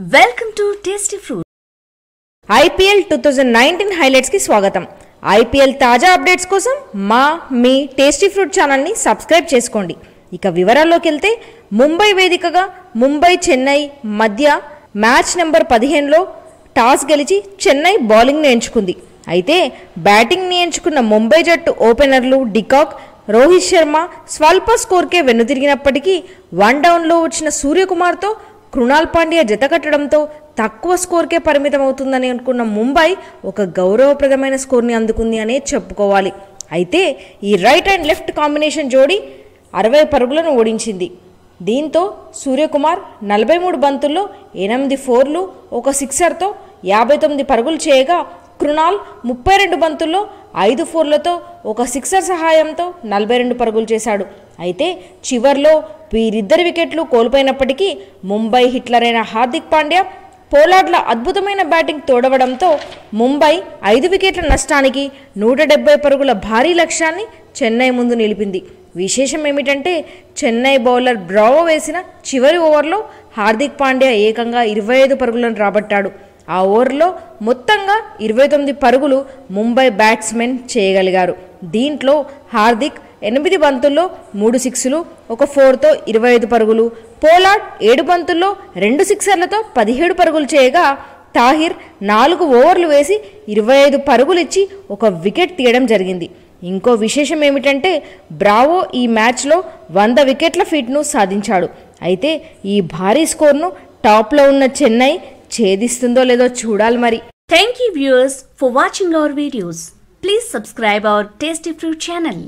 Welcome to tasty fruit. IPL 2019 highlights కి స్వాగతం. IPL తాజా అప్డేట్స్ కోసం మీ టేస్టీ ఫ్రూట్ ఛానల్ ని సబ్స్క్రైబ్ చేసుకోండి. ఇక వివరాల్లోకి వెళ్తే ముంబై వేదికగా ముంబై చెన్నై మధ్య మ్యాచ్ నెంబర్ 15లో టాస్ గెలిచి చెన్నై బౌలింగ్ ని ఎంచుకుంది. అయితే బ్యాటింగ్ ని ఎంచుకున్న ముంబై జట్టు ఓపెనర్లు డికాక్, రోహిత్ శర్మ స్వల్ప స్కోర్కే వెన్నుతిరిగినప్పటికీ వన్ డౌన్లో వచ్చిన సూర్యకుమార్తో కృణాల్ పాండ్యా జతకట్టడంతో తక్కువ స్కోర్కే పరిమితం అవుతుందని అనుకున్న ముంబై ఒక గౌరవప్రదమైన స్కోర్ని అందుకుంది అనే చెప్పుకోవాలి. అయితే ఈ రైట్ అండ్ లెఫ్ట్ కాంబినేషన్ జోడీ 60 పరుగులను ఓడించింది. దీంతో సూర్యకుమార్ 43 బంతుల్లో 8 ఫోర్లు, ఒక సిక్సర్తో 59 పరుగులు చేయగా కృణాల్ 32 బంతుల్లో 5 ఫోర్లతో ఒక సిక్సర్ సహాయంతో 42 పరుగులు చేశాడు. అయితే చివర్లో వీరిద్దరి వికెట్లు కోల్పోయినప్పటికీ ముంబై హిట్లర్ అయిన హార్దిక్ పాండ్యా, పోలార్డ్ల అద్భుతమైన బ్యాటింగ్ తోడవడంతో ముంబై 5 వికెట్ల నష్టానికి 170 పరుగుల భారీ లక్ష్యాన్ని చెన్నై ముందు నిలిపింది. విశేషం ఏమిటంటే చెన్నై బౌలర్ బ్రావో వేసిన చివరి ఓవర్లో హార్దిక్ పాండ్యా ఏకంగా 25 పరుగులను రాబట్టాడు. ఆ ఓవర్లో మొత్తంగా 29 పరుగులు ముంబై బ్యాట్స్మెన్ చేయగలిగారు. దీంట్లో హార్దిక్ 8 బంతుల్లో 3 సిక్స్లు, ఒక ఫోర్తో 25 పరుగులు, పోలార్డ్ 7 బంతుల్లో 2 సిక్సర్లతో 17 పరుగులు చేయగా తాహిర్ 4 ఓవర్లు వేసి 25 పరుగులు ఇచ్చి ఒక వికెట్ తీయడం జరిగింది. ఇంకో విశేషం ఏమిటంటే బ్రావో ఈ మ్యాచ్లో 100 వికెట్ల ఫీట్ను సాధించాడు. అయితే ఈ భారీ స్కోర్ను టాప్లో ఉన్న చెన్నై ఛేదిస్తుందో లేదో చూడాలి మరి. Thank you viewers for watching our videos. Please subscribe our tasty fruit channel.